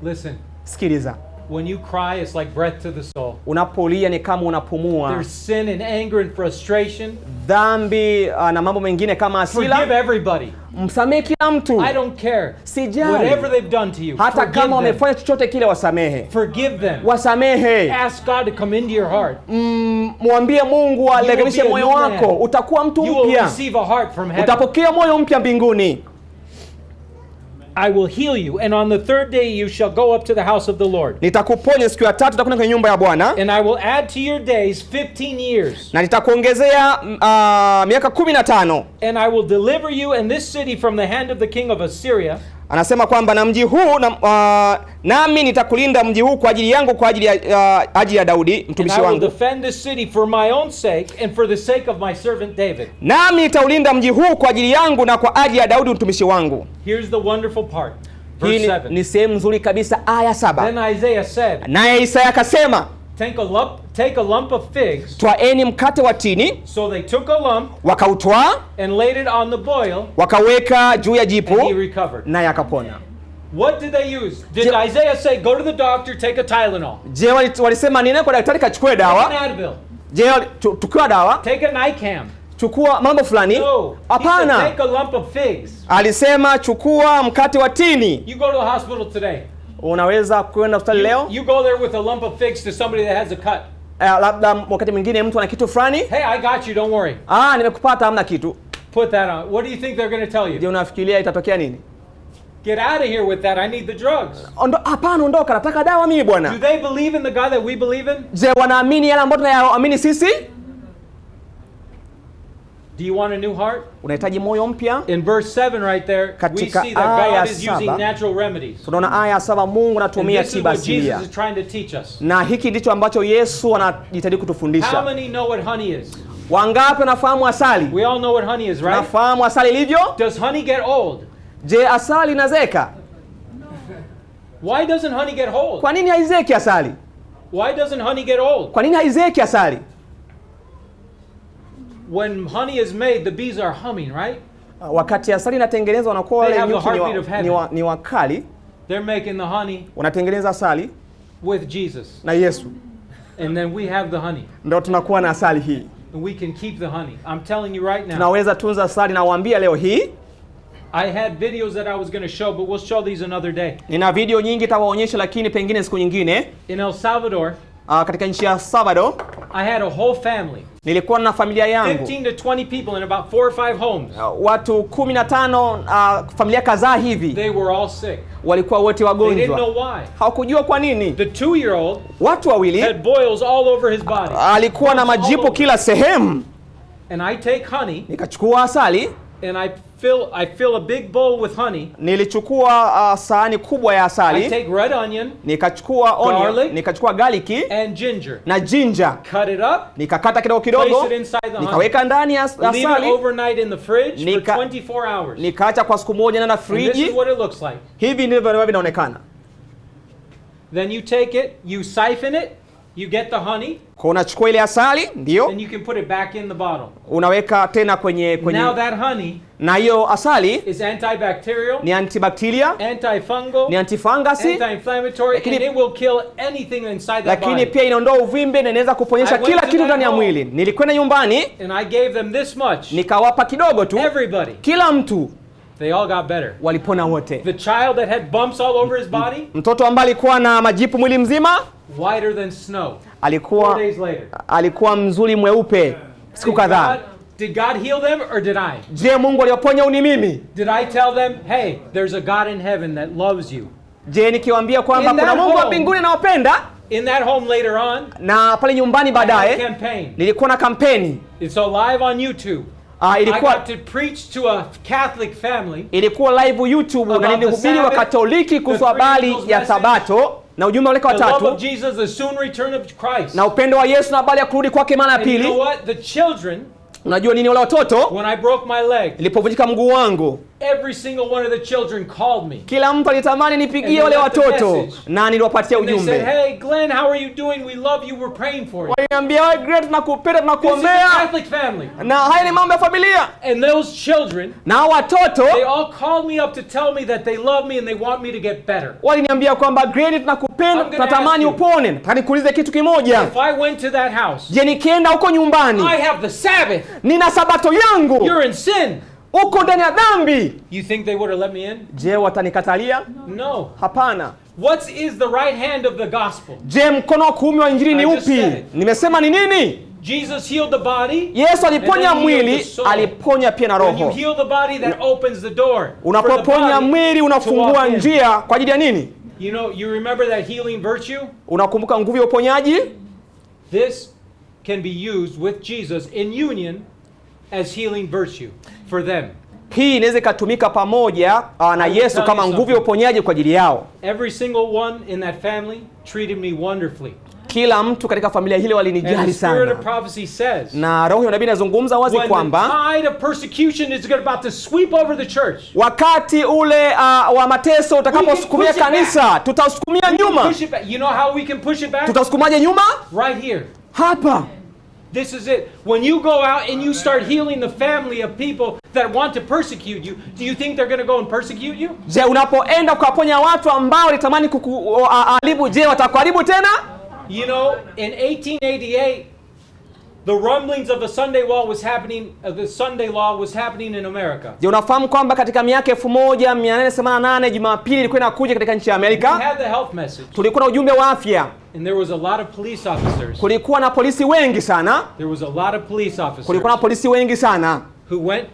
Listen, Sikiliza, when you cry, it's like breath to the soul. unapolia ni kama unapumua. There's sin and anger and frustration. Dhambi na mambo mengine kama Forgive hasira. everybody. Msamehe kila mtu, I don't care. sijali. Whatever they've done to you, Hata forgive kama them. wamefanya chochote kile, wasamehe, Forgive them. wasamehe. Ask God to come into your heart. Mwambie Mungu alegemishe be a moyo new wako, man. utakuwa mtu You will mpya, receive a heart from heaven. utapokea moyo mpya mbinguni. I will heal you, and on the third day you shall go up to the house of the Lord. Nitakuponya siku ya tatu, utakwenda kwenye nyumba ya Bwana, And I will add to your days 15 years. na nitakuongezea miaka 15. And I will deliver you and this city from the hand of the king of Assyria. Anasema kwamba na mji huu nami nitakulinda mji huu kwa ajili yangu, kwa ajili ya Daudi And mtumishi I will wangu, defend this city for my own sake and for the sake of my servant David. nami nitaulinda mji huu kwa ajili yangu na kwa ajili ya Daudi mtumishi wangu. Here's the wonderful part. Hii Verse 7. ni sehemu nzuri kabisa, aya 7. Then Isaiah said, Naye Isaya akasema, take a lump of figs. twaeni mkate wa tini. So they took a lump Wakautwaa, and laid it on the boil, wakaweka juu ya and he jipu, recovered. naye akapona. What did they use? Did Je- Isaiah say, go to the doctor, take a Tylenol? Je, walisema nini kwa daktari kachukue Take an dawa? Advil. Je, chukua dawa, Take a Nicam. chukua mambo fulani? No. He said, Hapana. take a lump of figs. Alisema chukua mkate wa tini. You go to the hospital today. Unaweza kwenda hospitali leo, You go there with a lump of figs to somebody that has a cut. labda wakati mwingine mtu ana kitu fulani, Hey, I got you, don't worry. nimekupata, hamna kitu. Put that on. What do you think they're going to tell Je, you? unafikiria itatokea nini? Get out of here with that. I need the drugs. Hapana, ondoka, nataka dawa mimi Do bwana. they believe in the God that we believe in? Je, wanaamini yale ambayo tunayaamini sisi? Do you want a new heart? Unahitaji moyo mpya? In verse 7 right there, we Katika see that aya God is using 7, natural remedies. tunaona aya 7 Mungu And anatumia this is tiba what Jesus asilia. is trying to teach us. Na hiki ndicho ambacho Yesu anajitahidi How kutufundisha. many know what honey is? Wangapi wanafahamu asali? We all know what honey is, right? Nafahamu asali ilivyo? Does honey get old? Je, asali inazeka? Why doesn't honey get old? Kwa nini haizeki asali? Why doesn't honey get old? Kwa nini haizeki asali? When honey is made, the bees are humming, right? Wakati asali inatengenezwa wanakuwa They wale have the nyuki heartbeat of heaven. ni wakali, They're making the honey wanatengeneza asali with Jesus. na Yesu. And then we have the honey. Ndio tunakuwa na asali hii. And we can keep the honey. I'm telling you right now. Tunaweza tunza asali na waambia leo hii. I had videos that I was going to show, but we'll show these another day. Nina video nyingi nitawaonyesha, lakini pengine siku nyingine. In El Salvador, Katika nchi ya Salvador, I had a whole family. nilikuwa na familia yangu. 15 to 20 people in about 4 or 5 homes. Watu 15, familia kadhaa hivi. They were all sick. Walikuwa wote They didn't wagonjwa. know why. Hawakujua kwa nini. The 2-year-old Watu wawili had boils all over his body. alikuwa na majipu kila sehemu. And I take honey Nikachukua asali, and I fill a big bowl with honey. nilichukua sahani kubwa ya I asali, take red onion nikachukua onion, garlic, nikachukua garlic and ginger. na ginger, Cut it up, nikakata kidogo place kidogo, it inside the honey. nikaweka ndani ya Leave it asali, overnight in the fridge for Nika- 24 hours. nikaacha kwa siku moja na And this friji. is what it looks like. Hivi ndivyo vinaonekana. Then you take it, you siphon it, you get the honey, Kwa unachukua ile asali, ndio and you can put it back in the bottle. unaweka tena kwenye Now that honey na hiyo asali is antibacterial, ni antibacteria, antifungal, ni antifangasi, anti-inflammatory, Lakini- and it will kill anything inside that lakini body. pia inaondoa uvimbe na inaweza kuponyesha I went kila to kitu that ndani ya home. mwili. Nilikwenda nyumbani, And I gave them this much. nikawapa kidogo tu, Everybody. kila mtu, They all got better. walipona wote. The child that had bumps all over his body, Mtoto ambaye alikuwa na majipu mwili mzima whiter than snow. 4 alikuwa days later. alikuwa mzuri mweupe siku kadhaa. Did God heal them or did I? Je, Mungu aliwaponya au ni mimi? Did I tell them, hey, there's a God in heaven that loves you? Je, nikiwaambia kwamba In that kuna Mungu wa home- mbinguni anawapenda? In that home later on, Na pale nyumbani I had a baadaye campaign. nilikuwa na kampeni. It's live on YouTube. I Ilikuwa got to preach to a Catholic family ilikuwa live YouTube na About the nilihubiri wa Sabbath, Katoliki kuhusu the three habari angels' ya message, Sabato na ujumbe wale the love of watatu Jesus, the soon return of Christ. na upendo wa Yesu na habari ya kurudi kwake mara ya And you know pili. what? The children, Unajua nini, wale watoto when I broke my leg, nilipovunjika mguu wangu, every single one of the children called me. kila mtu alitamani nipigie And wale they left a watoto message. na niliwapatia And they said, ujumbe. hey, Glenn, how are you doing? We love you. We're praying for you. Waliniambia wewe great, tunakupenda, This is a tunakuombea. Catholic family. Na haya ni mambo ya familia. And those children, Na hao watoto they all called me up to tell me that they love me and they want me to get better. waliniambia kwamba great, tunakupenda, I'm gonna tunatamani ask you. upone. Nataka nikuulize kitu kimoja. If I went to that house, Je, nikienda huko nyumbani I have the Sabbath. nina sabato yangu, You're in sin. uko ndani ya dhambi, You think they would have let me in? je, watanikatalia? No. Hapana. What is the right hand of the gospel? Je, mkono wa kuume wa injili ni I just upi? said it. Nimesema ni nini? Jesus healed the body. Yesu aliponya And then he healed mwili, the soul. aliponya pia na When you roho. heal the body, that opens the door. for the Unapoponya body mwili to unafungua walk in. njia kwa ajili ya nini? You know, you remember that healing virtue? Unakumbuka nguvu ya uponyaji? This can be used with Jesus in union as healing virtue for them. Hii inaweza ikatumika pamoja na I will Yesu tell kama you nguvu ya uponyaji kwa ajili yao. Every single one in that family treated me wonderfully. Kila mtu katika familia hile And walinijali the spirit sana. of prophecy says, Na roho ya nabii inazungumza wazi when kwamba the tide of persecution is about to sweep over the church, wakati ule wa mateso utakaposukumia push it back. kanisa, tutasukumia we can nyuma. push it back. You know how we can push it back? Tutasukumaje nyuma? Right here. Hapa. This is it. When you go out and you start healing the family of people that want to persecute you, do you think they're going to go and persecute you? Je, unapoenda kuwaponya watu ambao walitamani kukuharibu, je, watakuharibu tena? You know, in 1888, the rumblings of the Sunday law was happening in America. Je, unafahamu kwamba katika miaka 1888 Jumapili ilikuwa inakuja katika nchi ya We Amerika? had the health message, Tulikuwa na ujumbe wa afya. and there was a lot of police officers. Kulikuwa na polisi wengi sana. There was a lot of police officers Kulikuwa na polisi wengi sana who went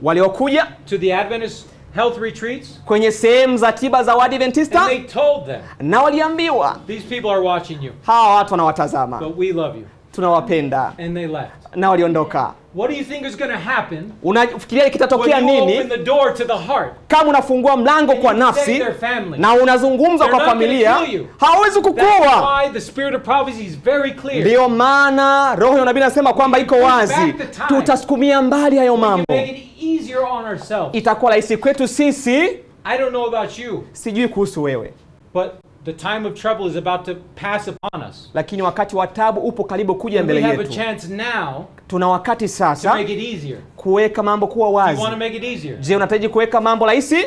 waliokuja to the Adventist health retreats, kwenye sehemu za tiba za and Waadventista they told them, na waliambiwa, these people are watching you, hawa watu wanawatazama, but we love you. tunawapenda, and they left. na waliondoka. What do you think is going to happen Unafikiria kitatokea when you open nini the door to the heart? kama unafungua mlango And kwa you say nafsi their family. na unazungumza They're kwa not gonna familia? kill you. Hawezi That's kukuua. why the spirit of prophecy is very clear. Ndiyo maana roho ya unabii inasema kwamba iko wazi, tutasukumia mbali hayo We can mambo. make it easier on ourselves. Itakuwa rahisi kwetu sisi. I don't know about you, Sijui kuhusu wewe, but the time of trouble is about to pass upon us. lakini wakati wa taabu upo karibu kuja And we mbele have a yetu. chance now Tuna wakati to sasa make it easier. kuweka mambo kuwa You wazi. want to make it easier? Je, unahitaji kuweka mambo rahisi?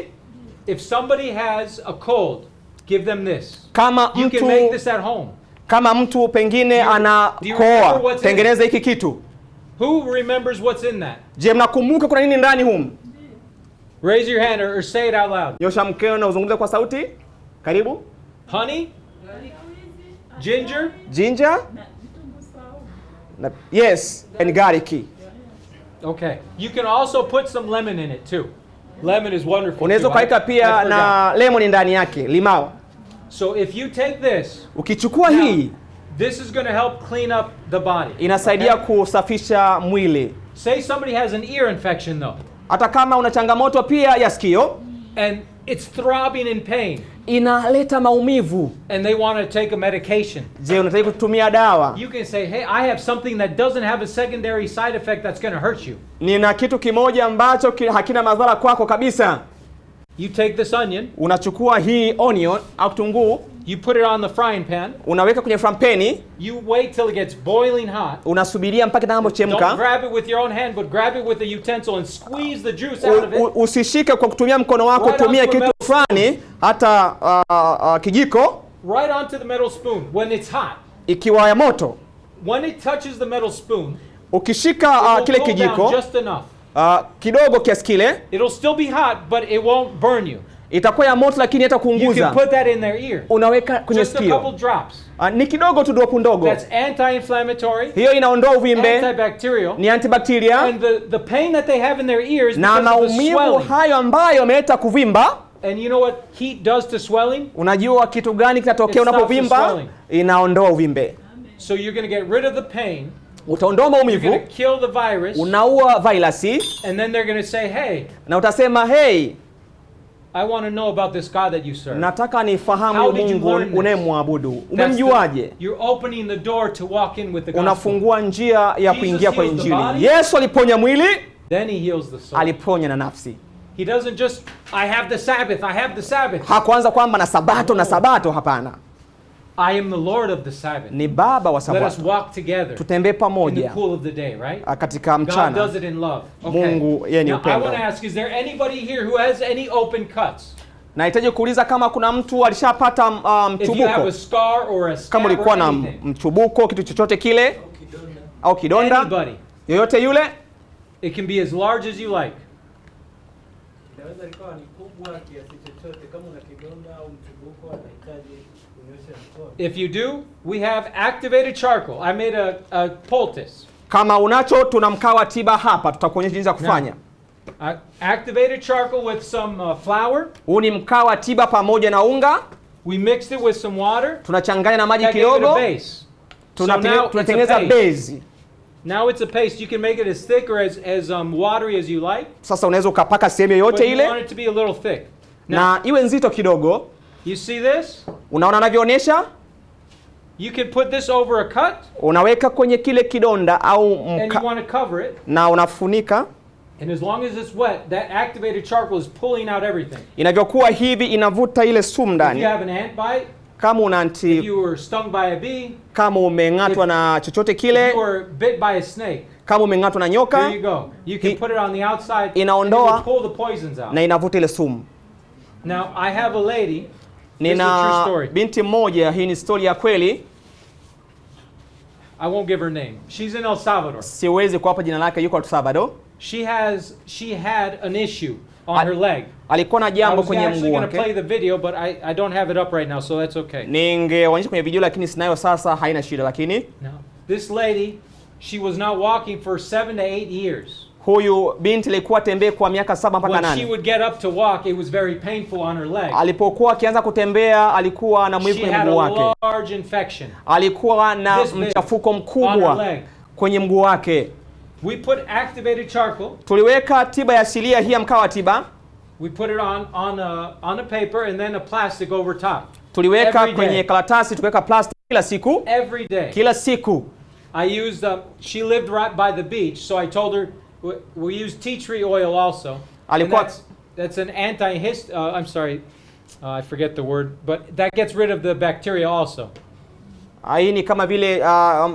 If somebody has a cold, give them this. Kama You can make mtu this at home. pengine Do you remember anakoa, what's in tengeneza hiki kitu. Who remembers what's in that? Je, mnakumbuka kuna nini ndani humu? Raise your hand or say it out loud. Nyosha mkono na uzungumze kwa sauti. Karibu. Honey? Ginger? Ginger? Yes, and garlic. Okay. You can also put some lemon in it too. Lemon is wonderful. Unaweza too. I kuweka pia forgot. na lemon ndani yake, limao. So if you take this, Ukichukua now, hii this is going to help clean up the body. inasaidia Okay? kusafisha mwili. Say somebody has an ear infection though, Hata kama una changamoto pia ya sikio, and it's throbbing in pain, inaleta maumivu. and they want to take a medication. Je, unataka kutumia dawa? You can say, hey, I have something that doesn't have a secondary side effect that's going to hurt you. Nina kitu kimoja ambacho hakina madhara kwako kabisa. You take this onion, Unachukua hii onion au kitunguu, you put it on the frying pan, unaweka kwenye frampeni, you wait till it gets boiling hot. unasubiria mpaka Don't itakapochemka. grab it with your own hand, but grab it with a utensil and squeeze the juice out of it. Usishike kwa kutumia mkono wako, Right tumia onto the kitu fulani, hata kijiko, Right onto the metal spoon when it's hot. ikiwa ya moto. When it touches the metal spoon, Ukishika it will kile cool down kijiko just enough. kidogo kiasi kile, It'll still be hot, but it won't burn you. itakuwa ya moto lakini hata You can kuunguza. put that in their ear. Unaweka kwenye Just a couple sikio. drops. Ni kidogo tu, dropu ndogo. That's anti-inflammatory, Hiyo inaondoa uvimbe, antibacterial, ni antibacteria, and the pain that they have in their ears na because of the maumivu swelling. hayo ambayo yameleta kuvimba. And you know what heat does to swelling? Unajua kitu gani kinatokea It stops the unapovimba? swelling. Inaondoa uvimbe. So you're going to get rid of the pain. Utaondoa You're maumivu, going to kill the virus, unaua virusi, and then they're going to say, hey, na utasema hey, I want to know about this God that you serve. nataka nifahamu How did you Mungu learn this? unayemwabudu. That's Umemjuaje? you're opening the door to walk in with the gospel. Unafungua njia ya Jesus kuingia kwa heals the Injili. body. Yesu aliponya mwili, Then he heals the soul. aliponya na nafsi. He doesn't just, I have the Sabbath, I have the Sabbath. Hakuanza kwamba na sabato na sabato, hapana. I am the Lord of the Sabbath. Ni baba wa Let us sabato. walk together Tutembee in the pamoja cool of the day, right? katika God does mchana. it in love. Mungu yeye ni Now I upendo. want to ask, is there anybody here who has any open cuts? Nahitaji kuuliza kama kuna mtu alishapata If you have mchubuko. a scar or a Kama scab ulikuwa or na anything. mchubuko, kitu chochote kile au kidonda, Anybody. yoyote yule, It can be as large as you like. Inaweza likawa ni kubwa kiasi chochote, kama una kidonda au mchubuko anahitaji kunyosha mkono. If you do, we have activated charcoal. I made a poultice. kama unacho, tuna mkaa wa tiba hapa, tutakuonyesha jinsi ya kufanya. Activated charcoal with some flour. Huu ni mkaa wa tiba pamoja na unga, We mixed it with some water. tunachanganya na maji That gave it a kidogo, base. So now it's a tunatengeneza paste. base. Now it's a paste. You can make it as thick or as watery as you like. Sasa unaweza ukapaka sehemu But yoyote you want ile it to be a little thick. Now, na iwe nzito kidogo. you see this? Unaona anavyoonyesha? You can put this over a cut, Unaweka kwenye kile kidonda au and you want to cover it. na unafunika. And as long as it's wet, that activated charcoal is pulling out everything. Inavyokuwa hivi inavuta ile sumu If you ndani. have an ant bite, Kama una if you were stung by a bee, kama umeng'atwa na chochote if kile, you were bit by a snake, kama umeng'atwa na there nyoka, you go. You can put it on the outside, and it inaondoa will pull the poisons out. na inavuta ile sumu. Now, I have a lady. This is a true Nina story. binti mmoja, hii ni story ya kweli, I won't give her name. She's in El Salvador. siwezi kuwapa jina lake, yuko El Salvador. She had an issue on her leg. Alikuwa na I jambo was kwenye actually mguu going to play wake. the video, but I don't have it up right now, so that's okay. Ningeonyesha kwenye video lakini sinayo sasa, haina shida. Lakini Now, this lady, she was not walking for 7 to 8 years. Huyu binti alikuwa tembea kwa miaka 7 mpaka 8. When she would get up to walk, it was very painful on her leg. Alipokuwa akianza kutembea alikuwa na mwivu kwenye mguu wake. She had a large infection. Alikuwa na mchafuko mkubwa kwenye mguu wake. We put activated charcoal. Tuliweka tiba ya asilia hii ya mkaa wa tiba. We put it on a paper and then a plastic over top. Tuliweka kwenye karatasi, tukaweka plastic kila siku. Every day. Kila siku. I used she lived right by the beach, so I told her we use tea tree oil also. That's an I'm sorry, I forget the word, but that gets rid of the bacteria also. Hii ni kama vile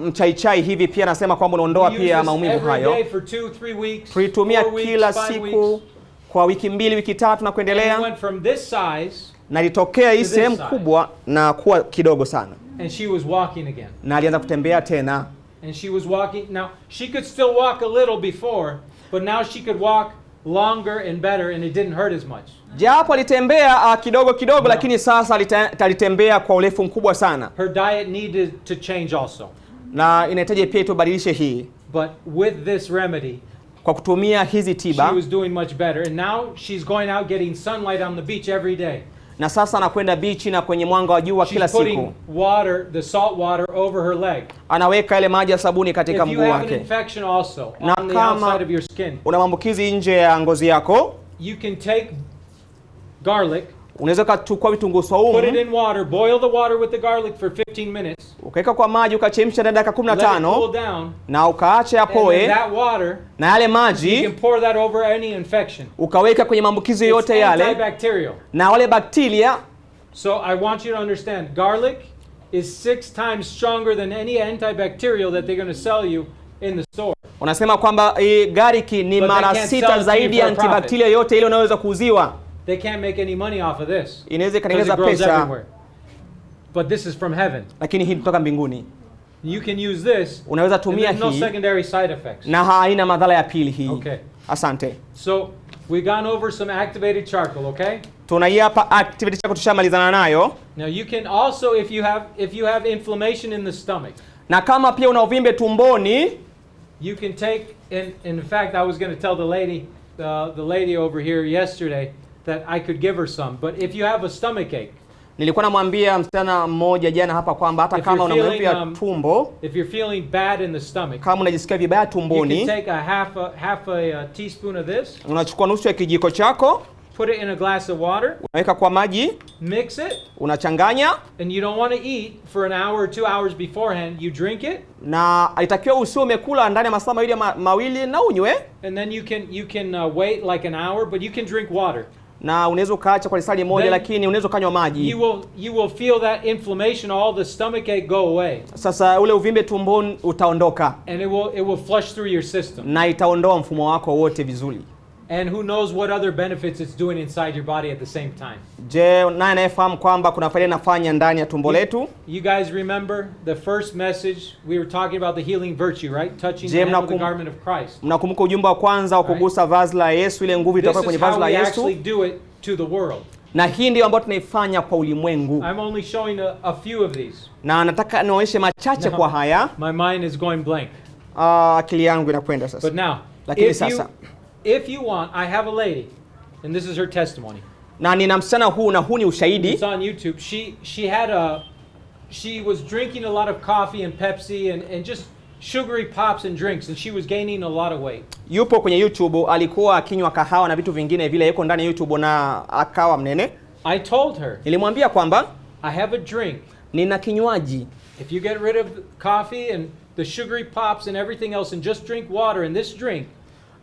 mchaichai hivi, pia nasema kwamba unaondoa pia maumivu hayo. Every day for 2-3 weeks. Tuitumia kila siku kwa wiki 2, wiki 3 na kuendelea. Went from this size, na litokea hii sehemu kubwa na kuwa kidogo sana. And she was walking again. Na alianza kutembea tena. And she was walking. Now she could still walk a little before, but now she could walk longer and better, and it didn't hurt as much. Japo alitembea kidogo kidogo, lakini sasa alitembea kwa urefu mkubwa sana. Her diet needed to change also. Na inahitaji pia tubadilishe hii. But with this remedy, kwa kutumia hizi tiba, she was doing much better, and now she's going out getting sunlight on the beach every day. Na sasa anakwenda beach na kwenye mwanga wa jua kila siku. She's putting water, the salt water, over her leg. Anaweka ile maji ya sabuni katika mguu wake. If you have an infection also on the outside of your skin, una maambukizi nje ya ngozi yako, you can take garlic. Unaweza kuchukua vitunguu saumu, put it in water, boil the water with the garlic for 15 minutes. Ukaweka kwa maji ukachemsha ndani ya dakika 15. Cool down, na ukaacha yapoe. That water, na yale maji, you can pour that over any infection. Ukaweka kwenye maambukizi yote yale. Antibacterial. Na wale bakteria. So I want you to understand, garlic is 6 times stronger than any antibacterial that they're going to sell you in the store. Unasema kwamba garlic ni mara 6 zaidi ya antibacteria yote ile unaweza kuuziwa. They can't make any money off of this. Inaweza kutengeneza pesa. But this is from heaven. Lakini hii kutoka mbinguni. You can use this. Unaweza tumia hii. No secondary side effects. Na haina madhara ya pili hii. Okay. Asante. So, we've gone over some activated charcoal, okay? Tuna hapa activated charcoal tushamalizana nayo. Now you can also, if you have inflammation in the stomach. Na kama pia una uvimbe tumboni, you can take, in fact I was going to tell the lady over here yesterday that I could give her some, but if you have a stomach ache, nilikuwa namwambia msichana mmoja jana hapa kwamba hata kama una maumivu ya tumbo, if you're feeling bad in the stomach, kama unajisikia vibaya tumboni, you can take a half a teaspoon of this, unachukua nusu ya kijiko chako, put it in a glass of water, unaweka kwa maji, mix it, unachanganya, and you don't want to eat for an hour or 2 hours beforehand, you drink it, na alitakiwa usiwe umekula ndani ya masaa mawili na unywe, and then you can wait like an hour, but you can drink water. Na unaweza ukaacha kwa lisali moja, lakini unaweza kanywa maji. You will feel that inflammation, all the stomach ache go away. Sasa ule uvimbe tumboni utaondoka. And it will flush through your system. Na itaondoa mfumo wako wote vizuri. And who knows what other benefits it's doing inside your body at the same time. Je, naye anayefahamu kwamba kuna faida inafanya ndani ya tumbo letu? You guys remember the first message we were talking about, the healing virtue, right? Touching the hem of the garment of Christ. Mnakumbuka ujumbe wa kwanza wa kugusa vazi la Yesu, ile nguvu itakuwa kwenye vazi la Yesu. This is how we actually do it to the world. Na hii ndio ambayo tunaifanya kwa ulimwengu. I'm only showing a few of these. Na nataka nionyeshe machache kwa haya. My mind is going blank. Akili yangu inakwenda sasa. But now, lakini sasa, if you want, I have a lady, and this is her testimony. Na nina msichana huu na huu ni ushahidi. It's on YouTube. She was drinking a lot of coffee and Pepsi and just sugary pops and drinks, and she was gaining a lot of weight. Yupo kwenye YouTube, alikuwa akinywa kahawa na vitu vingine vile, yuko ndani ya YouTube na akawa mnene. I told her, nilimwambia kwamba I have a drink. Nina kinywaji. If you get rid of the coffee and the sugary pops and everything else and just drink water and this drink,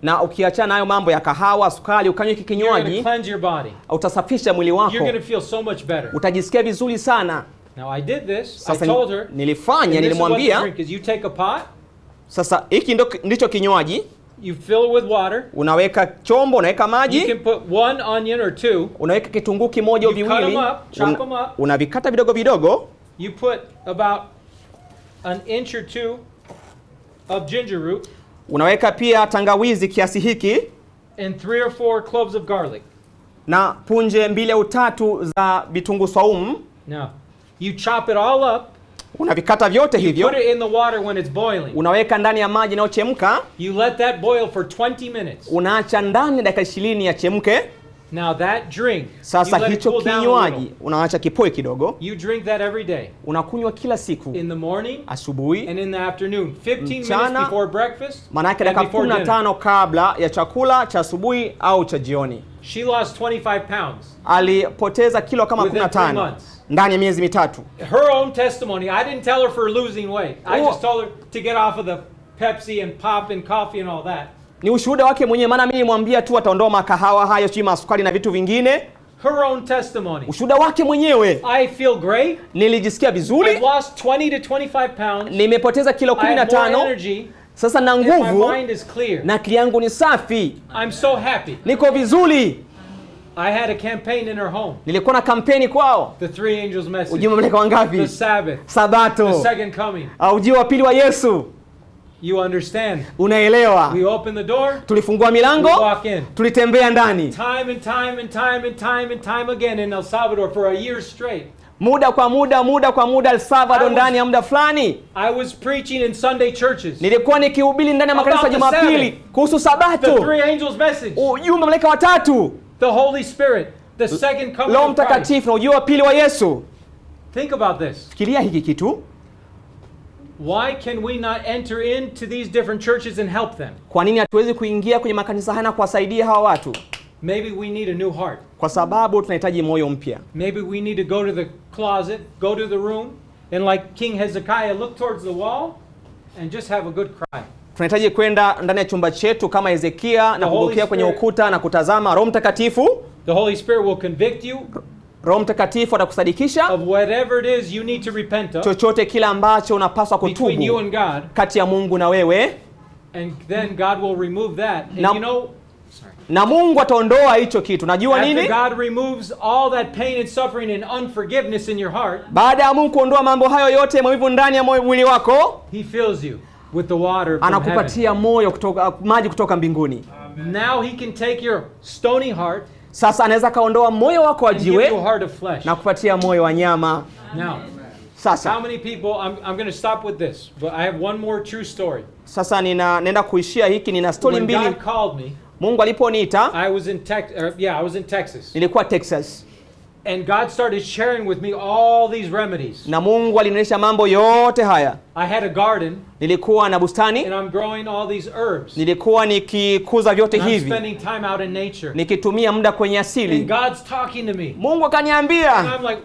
na ukiachana nayo mambo ya kahawa, sukari, ukanywa hiki kinywaji, utasafisha mwili wako. You're going to feel so much better. Utajisikia vizuri sana. Now I did this. Sasa I told her. Nilifanya, nilimwambia. You take a pot. Sasa hiki ndicho kinywaji. You fill it with water. Unaweka chombo, unaweka maji. You can put 1 onion or 2. Unaweka kitunguu kimoja au viwili. Chop them up. Unavikata vidogo vidogo. You put about 1 inch or 2 of ginger root. Unaweka pia tangawizi kiasi hiki. And 3 or 4 cloves of garlic. Na punje 2 au 3 za vitunguu saumu. Now, you chop it all up. Unavikata vyote hivyo. Put it in the water when it's boiling. Unaweka ndani ya maji yanayochemka. You let that boil for 20 minutes. Unaacha ndani dakika 20 yachemke. Now that drink, sasa hicho kinywaji unaacha kipoe kidogo. You drink that every day. Unakunywa kila siku. In the morning, asubuhi, and in the afternoon. 15 minutes before breakfast. Manake dakika 15 kabla ya chakula cha asubuhi au cha jioni. She lost 25 pounds. Alipoteza kilo kama 15 ndani ya miezi mitatu. Her own testimony. I didn't tell her for losing weight. I just told her to get off of the Pepsi and pop and coffee and all that. Ni ushuhuda wake mwenyewe, maana mimi nimwambia tu ataondoa makahawa hayo, sio masukari na vitu vingine. Her own testimony. Ushuhuda wake mwenyewe. I feel great. Nilijisikia vizuri. I've lost 20 to 25 pounds. Nimepoteza kilo 15. Sasa na nguvu. My mind is clear. Na akili yangu ni safi. I'm so happy. Niko vizuri. I had a campaign in her home. Nilikuwa na kampeni kwao. The three angels message. Ujumbe umepeleka wangapi? The Sabbath. Sabato. The second coming. Ujio wa pili wa Yesu. You understand? Unaelewa? We open the door. Tulifungua milango. We walk in. Tulitembea ndani. Time and time again in El Salvador for a year straight. Muda kwa muda El Salvador ndani ya muda fulani. I was preaching in Sunday churches. Nilikuwa nikihubiri ndani ya makanisa Jumapili kuhusu Sabato. The three angels message. Ujumbe malaika watatu. The Holy Spirit, the second coming of Christ. Mtakatifu na ujio wa pili wa Yesu. Think about this. Fikiria hiki kitu. Why can we not enter into these different churches and help them? Kwa nini hatuwezi kuingia kwenye makanisa haya na kuwasaidia hawa watu? Maybe we need a new heart. Kwa sababu tunahitaji moyo mpya. Maybe we need to go to the closet, go to the room, and like King Hezekiah, look towards the wall and just have a good cry. Tunahitaji kwenda ndani ya chumba chetu kama Hezekia na kugeukia kwenye ukuta na kutazama. Roho Mtakatifu, the Holy Spirit will convict you. Roho Mtakatifu atakusadikisha of whatever it is you need to repent of. Chochote kila ambacho unapaswa kutubu. Between you and God. Kati ya Mungu na wewe. And then God will remove that. And you know, na Mungu ataondoa hicho kitu. Najua nini? After God removes all that pain and suffering and unforgiveness in your heart. Baada ya Mungu kuondoa mambo hayo yote maumivu ndani ya mwili wako, He fills you with the water from anakupatia moyo kutoka maji kutoka mbinguni. Now he can take your stony heart. Sasa anaweza kaondoa moyo wako wa jiwe na kupatia moyo wa nyama. Now, sasa how many people, I'm going to stop with this, but I have one more true story. Sasa naenda kuishia hiki, nina story mbili. When God called me, Mungu aliponiita, I was in Texas. Nilikuwa Texas. And God started sharing with me all these remedies. Na Mungu alinionyesha mambo yote haya. I had a garden. Nilikuwa na bustani. And I'm growing all these herbs. Nilikuwa nikikuza vyote hivi. I'm spending time out in nature. Nikitumia muda kwenye asili. And God's talking to me. Mungu akaniambia. And I'm like,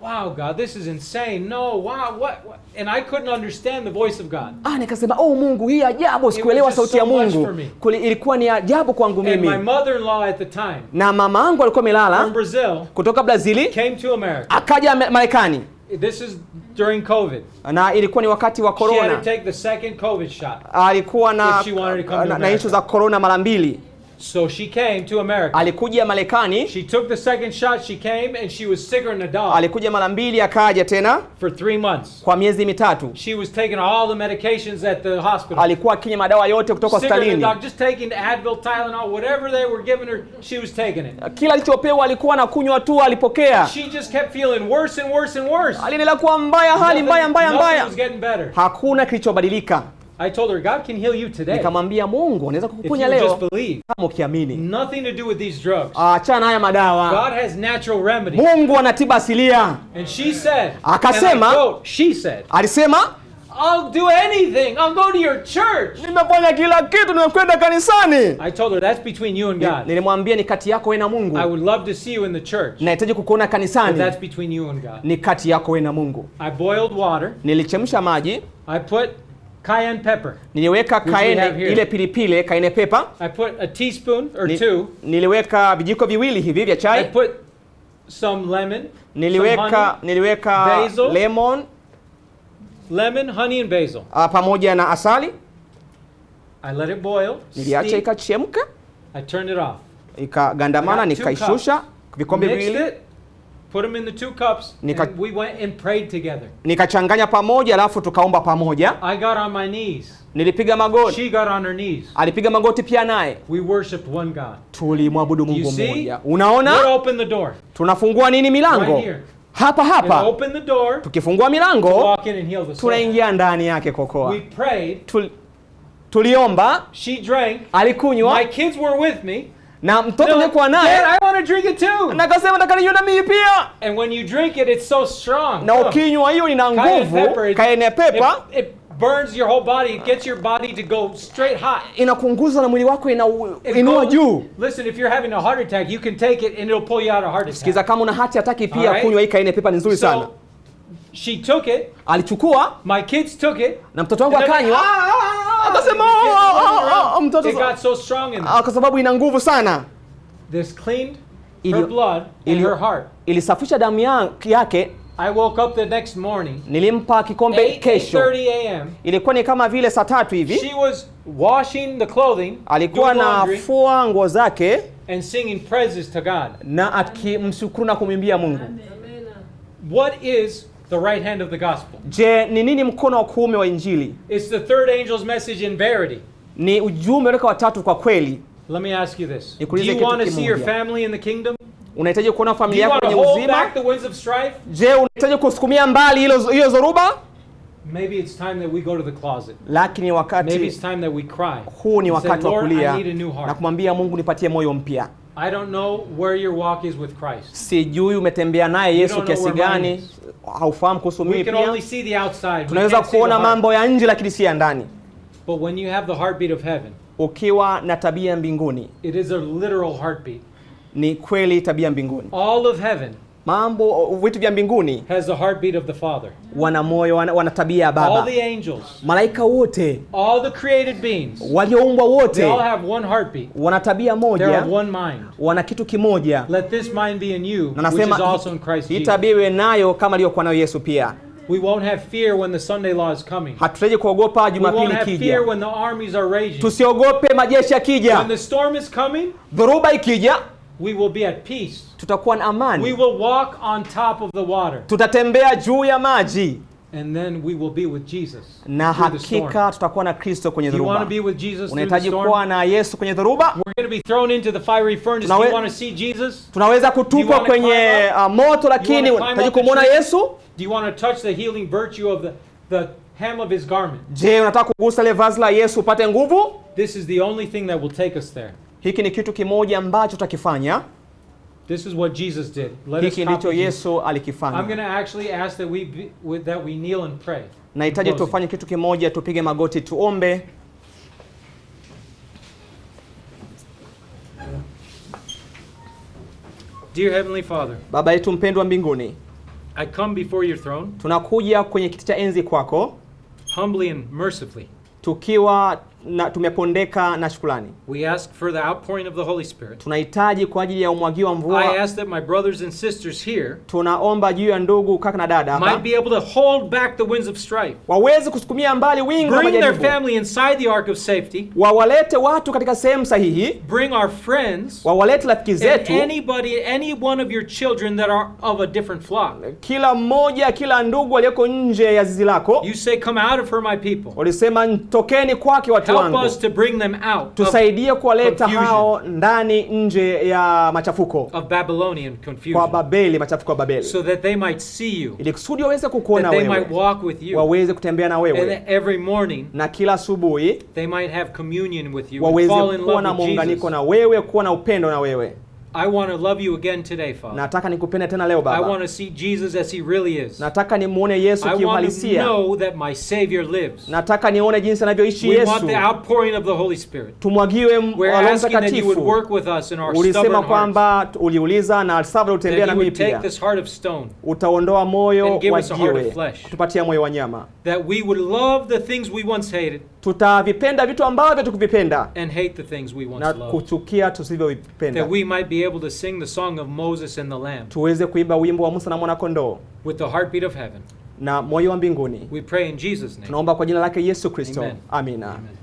wow, God, this is insane. No, wow, what? And I couldn't understand the voice of God. Nikasema, Mungu, hii ajabu, sikuelewa sauti ya Mungu. Ilikuwa ni ajabu kwangu mimi. And my mother-in-law at the time. Na mama yangu alikuwa amelala. From Brazil. Kutoka Brazili. Came to America. Akaja Marekani. This is during COVID. Na ilikuwa ni wakati wa corona. She had to take the second COVID shot. Alikuwa na issue za corona mara mbili. So she came to America. Alikuja Marekani. She took the second shot, she came and she was sicker than a dog. Alikuja mara mbili akaja tena. For 3 months. Kwa miezi mitatu. She was taking all the medications at the hospital. Alikuwa akinywa madawa yote kutoka hospitalini. Just taking Advil, Tylenol, whatever they were giving her, she was taking it. Kila alichopewa alikuwa anakunywa tu, alipokea. She just kept feeling worse and worse and worse. Aliendelea kuwa mbaya, hali mbaya. Nothing was getting better. Hakuna kilichobadilika. I told her God can heal you today. Nikamwambia Mungu anaweza kukuponya leo. Kama ukiamini. Nothing to do with these drugs. Achana haya madawa. God has natural remedies. Mungu ana tiba asilia. And she said, akasema, she said, alisema, I'll do anything. I'll go to your church. Nimefanya kila kitu, nimekwenda kanisani. I told her that's between you and God. Nilimwambia ni kati yako wewe na Mungu. I would love to see you in the church. Nahitaji kukuona kanisani. But that's between you and God. Ni kati yako wewe na Mungu. I boiled water. Nilichemsha maji. I put cayenne pepper. Niliweka cayenne, ile pilipili, cayenne pepper. I put a teaspoon or 2. Niliweka vijiko viwili hivi vya chai. I put some lemon. Niliweka basil, lemon, honey and basil. Pamoja na asali. I let it boil. Niliacha ikachemka. I turned it off. Ikagandamana, nikaishusha vikombe viwili. Put them in the 2 cups and we went and prayed together. Nikachanganya pamoja alafu tukaomba pamoja. I got on my knees. Nilipiga magoti. She got on her knees. Alipiga magoti pia naye. We worshiped one God. Tulimwabudu Mungu mmoja. Unaona? We open the door. Tunafungua nini milango? Right here. hapa hapa open the door, tukifungua milango walk in and heal the soul. tunaingia ndani yake kokoa. We prayed, tuliomba, she drank, alikunywa, my kids were with me, na mtoto nilikuwa naye, I want to drink it too. Na akasema nataka ninywe na mimi pia. And when you drink it, it's so strong. Na ukinywa hiyo ina nguvu, cayenne pepper, it burns your whole body. It gets your body to go straight hot. Inakunguza na mwili wako inua juu. Listen, if you're having a heart attack, you can take it and it'll pull you out of heart attack. Sikiza, kama una heart attack pia kunywa hii cayenne pepper ni nzuri sana. She took it. Alichukua. My kids took it. Na mtoto wangu akanywa. Akasema mtoto. It got so strong in kwa sababu ina nguvu sana. This cleaned her blood and her heart. Ilisafisha damu yake. I woke up the next morning. Nilimpa kikombe kesho. 8:30 a.m. Ilikuwa ni kama vile saa 3 hivi. She was washing the clothing. Alikuwa anafua nguo zake and singing praises to God. Na akimshukuru na kumwimbia Mungu. What is the right hand of the gospel? Je, ni nini mkono wa kuume wa Injili? It's the third angel's message in verity. Ni ujumbe wake wa tatu kwa kweli. Let me ask you this. Do you want to see your family in the kingdom? Unahitaji kuona familia yako kwenye uzima? uzima? The winds of strife? Je, unahitaji kusukumia mbali hiyo zoruba? Maybe it's time that we go to the closet. Lakini wakati maybe it's time that we cry. Huu ni wakati wa kulia na kumwambia Mungu, nipatie moyo mpya. I don't know where your walk is with Christ. Sijui umetembea naye Yesu kiasi gani, haufahamu kuhusu mimi pia. We can only see the outside. Tunaweza kuona mambo ya nje lakini si ya ndani. But when you have the heartbeat of heaven, ukiwa na tabia mbinguni, it is a literal heartbeat. Ni kweli tabia mbinguni. All of heaven, mambo vitu vya mbinguni, has the heartbeat of the Father. Wana moyo, wana tabia ya Baba. All the angels, malaika wote, all the created beings, walioumbwa wote, they all have one heartbeat. Wana tabia moja, they have one mind. Wana kitu kimoja. Let this mind be in you, which is also in Christ Jesus. Tabia iwe nayo kama aliyokuwa nayo Yesu pia. We won't have fear when the Sunday law is coming. Hatutaje kuogopa Jumapili kija. We won't have fear when the armies are raging. Tusiogope majeshi yakija. When the storm is coming, dhoruba ikija, we will be at peace. Tutakuwa na amani. We will walk on top of the water. Tutatembea juu ya maji. And then we will be with Jesus. Na hakika tutakuwa na Kristo kwenye dhoruba. You want to be with Jesus unahitaji kuwa na Yesu kwenye dhoruba? We're going to be thrown into the fiery furnace. Do you want to see Jesus? Tunaweza kutupwa kwenye moto, lakini unahitaji kumwona Yesu? Do you want to touch the healing virtue of the hem of his garment? Je, unataka kugusa ile vazi la Yesu upate nguvu? This is the only thing that will take us there. Hiki ni kitu kimoja ambacho tutakifanya. This is what Jesus did. Let us hiki ndicho Yesu alikifanya. I'm going to actually ask that we kneel and pray. Nahitaji tufanye kitu kimoja, tupige magoti tuombe. Dear Heavenly Father, Baba yetu mpendwa mbinguni, I come before your throne. Tunakuja kwenye kiti cha enzi kwako, humbly and mercifully. Tukiwa tumepondeka na shukrani. We ask for the outpouring of the Holy Spirit. Tunahitaji kwa ajili ya umwagio wa mvua. I ask that my brothers and sisters here tunaomba juu ya ndugu kaka na dada hapa might be able to hold back the winds of strife. Waweze kusukumia mbali wingu la majaribu. Bring their family inside the ark of safety. Wawalete watu katika sehemu sahihi. Bring our friends. Wawalete rafiki zetu. Any one of your children that are of a different flock. Kila mmoja, kila ndugu aliyeko nje ya zizi lako. You say, come out of her, my people. Ulisema tokeni kwake watu wangu. Help us to bring them out. Tusaidie kuwaleta hao ndani nje ya machafuko. Of Babylonian confusion. Kwa Babeli, machafuko ya Babeli. So that they might see you. Ili kusudi waweze kukuona wewe. That they might walk with you. Waweze kutembea na wewe. And every morning. Na kila asubuhi. They might have communion with you. Waweze and fall in love kuwa na muunganiko na wewe, kuwa na upendo na wewe. I want to love you again today, Father. Nataka nikupende tena leo Baba. I want to see Jesus as he really is. Nataka nimuone Yesu kiuhalisia. I want to know that my Savior lives. Nataka nione jinsi anavyoishi Yesu. We want the outpouring of the Holy Spirit. Tumwagiwe Roho Mtakatifu. You would work with us in our ulisema kwamba uliuliza na Alsavra utembea na mimi pia. Take this heart of stone. Utaondoa moyo wa jiwe. Tupatie moyo wa nyama. That we would love the things we once hated. Tutavipenda vitu ambavyo tukuvipenda. And hate the things we once loved. Na kuchukia tusivyovipenda. That we might be able to sing the song of Moses and the Lamb. Tuweze kuimba wimbo wa Musa na mwana kondoo. With the heartbeat of heaven. Na moyo wa mbinguni. We pray in Jesus' name. Tunaomba kwa jina lake Yesu Kristo. Amina. Amen.